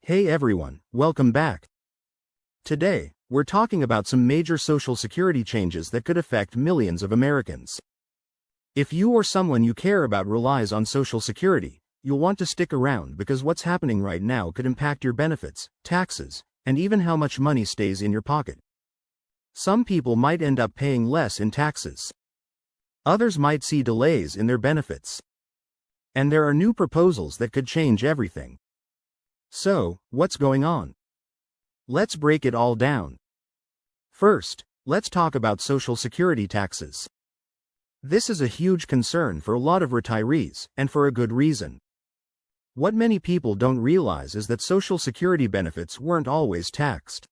Hey everyone, welcome back. Today, we're talking about some major Social Security changes that could affect millions of Americans. If you or someone you care about relies on Social Security, you'll want to stick around because what's happening right now could impact your benefits, taxes, and even how much money stays in your pocket. Some people might end up paying less in taxes. Others might see delays in their benefits. And there are new proposals that could change everything. So, what's going on? Let's break it all down. First, let's talk about Social Security taxes. This is a huge concern for a lot of retirees, and for a good reason. What many people don't realize is that Social Security benefits weren't always taxed.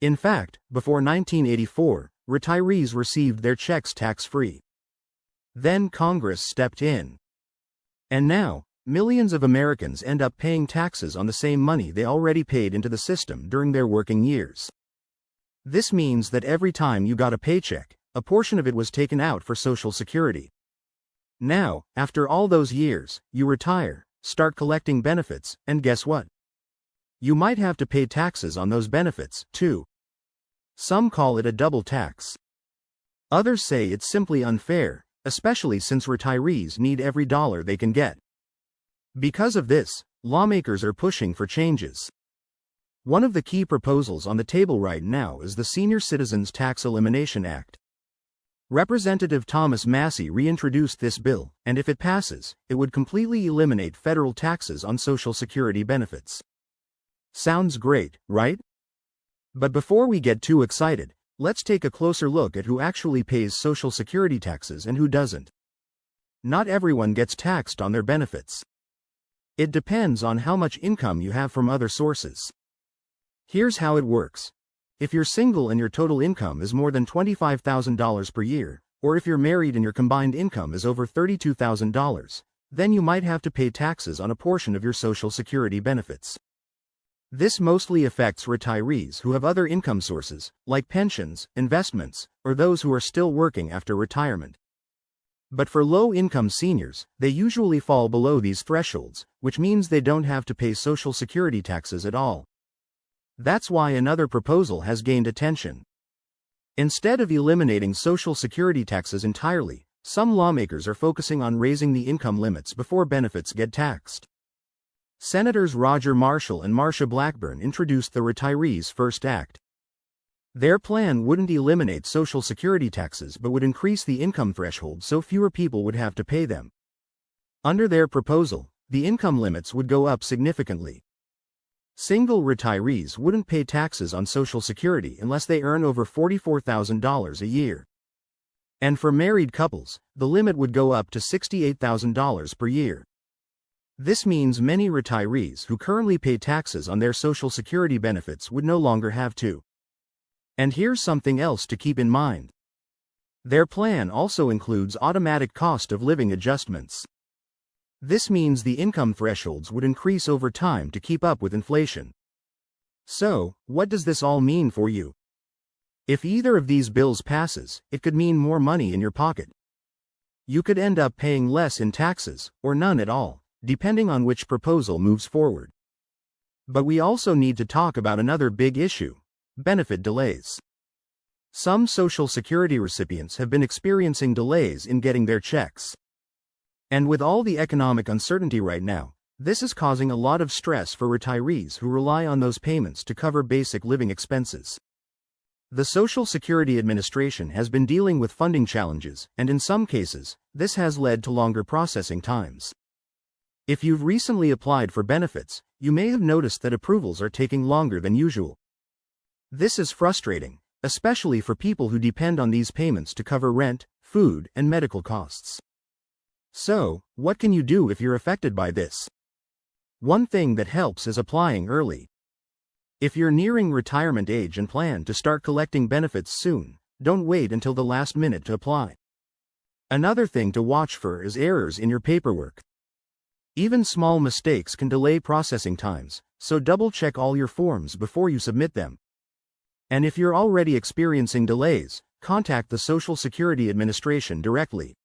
In fact, before 1984, retirees received their checks tax-free. Then Congress stepped in. And now, millions of Americans end up paying taxes on the same money they already paid into the system during their working years. This means that every time you got a paycheck, a portion of it was taken out for Social Security. Now, after all those years, you retire, start collecting benefits, and guess what? You might have to pay taxes on those benefits, too. Some call it a double tax. Others say it's simply unfair, especially since retirees need every dollar they can get. Because of this, lawmakers are pushing for changes. One of the key proposals on the table right now is the Senior Citizens Tax Elimination Act. Representative Thomas Massie reintroduced this bill, and if it passes, it would completely eliminate federal taxes on Social Security benefits. Sounds great, right? But before we get too excited, let's take a closer look at who actually pays Social Security taxes and who doesn't. Not everyone gets taxed on their benefits. It depends on how much income you have from other sources. Here's how it works. If you're single and your total income is more than $25,000 per year, or if you're married and your combined income is over $32,000, then you might have to pay taxes on a portion of your Social Security benefits. This mostly affects retirees who have other income sources, like pensions, investments, or those who are still working after retirement. But for low-income seniors, they usually fall below these thresholds, which means they don't have to pay Social Security taxes at all. That's why another proposal has gained attention. Instead of eliminating Social Security taxes entirely, some lawmakers are focusing on raising the income limits before benefits get taxed. Senators Roger Marshall and Marsha Blackburn introduced the Retirees First Act. Their plan wouldn't eliminate Social Security taxes but would increase the income threshold so fewer people would have to pay them. Under their proposal, the income limits would go up significantly. Single retirees wouldn't pay taxes on Social Security unless they earn over $44,000 a year. And for married couples, the limit would go up to $68,000 per year. This means many retirees who currently pay taxes on their Social Security benefits would no longer have to. And here's something else to keep in mind. Their plan also includes automatic cost of living adjustments. This means the income thresholds would increase over time to keep up with inflation. So, what does this all mean for you? If either of these bills passes, it could mean more money in your pocket. You could end up paying less in taxes, or none at all, depending on which proposal moves forward. But we also need to talk about another big issue: benefit delays. Some Social Security recipients have been experiencing delays in getting their checks. And with all the economic uncertainty right now, this is causing a lot of stress for retirees who rely on those payments to cover basic living expenses. The Social Security Administration has been dealing with funding challenges, and in some cases, this has led to longer processing times. If you've recently applied for benefits, you may have noticed that approvals are taking longer than usual. This is frustrating, especially for people who depend on these payments to cover rent, food, and medical costs. So, what can you do if you're affected by this? One thing that helps is applying early. If you're nearing retirement age and plan to start collecting benefits soon, don't wait until the last minute to apply. Another thing to watch for is errors in your paperwork. Even small mistakes can delay processing times, so double-check all your forms before you submit them. And if you're already experiencing delays, contact the Social Security Administration directly.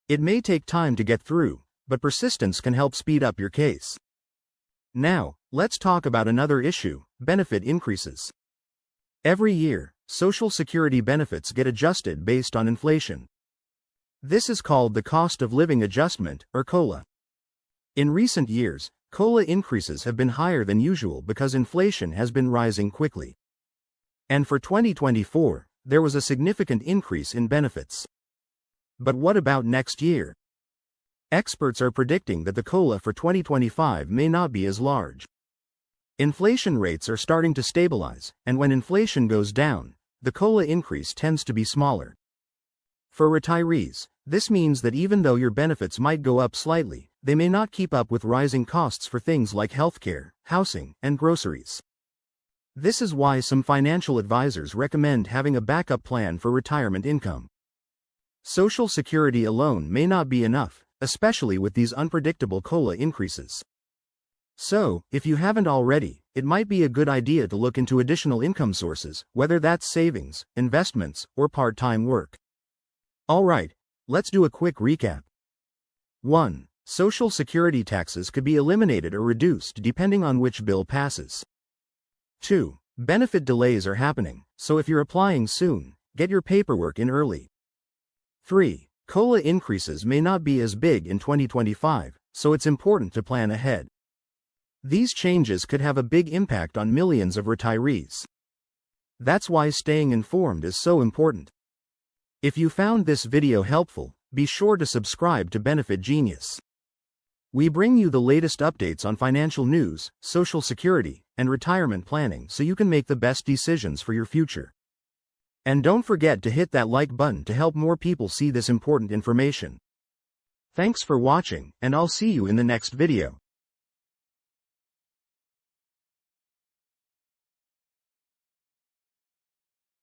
It may take time to get through, but persistence can help speed up your case. Now, let's talk about another issue: benefit increases. Every year, Social Security benefits get adjusted based on inflation. This is called the cost of living adjustment, or COLA. In recent years, COLA increases have been higher than usual because inflation has been rising quickly. And for 2024, there was a significant increase in benefits. But what about next year? Experts are predicting that the COLA for 2025 may not be as large. Inflation rates are starting to stabilize, and when inflation goes down, the COLA increase tends to be smaller. For retirees, this means that even though your benefits might go up slightly, they may not keep up with rising costs for things like healthcare, housing, and groceries. This is why some financial advisors recommend having a backup plan for retirement income. Social Security alone may not be enough, especially with these unpredictable COLA increases. So, if you haven't already, it might be a good idea to look into additional income sources, whether that's savings, investments, or part-time work. Alright, let's do a quick recap. 1. Social Security taxes could be eliminated or reduced depending on which bill passes. 2. Benefit delays are happening, so if you're applying soon, get your paperwork in early. 3. COLA increases may not be as big in 2025, so it's important to plan ahead. These changes could have a big impact on millions of retirees. That's why staying informed is so important. If you found this video helpful, be sure to subscribe to Benefit Genius. We bring you the latest updates on financial news, Social Security, and retirement planning so you can make the best decisions for your future. And don't forget to hit that like button to help more people see this important information. Thanks for watching, and I'll see you in the next video.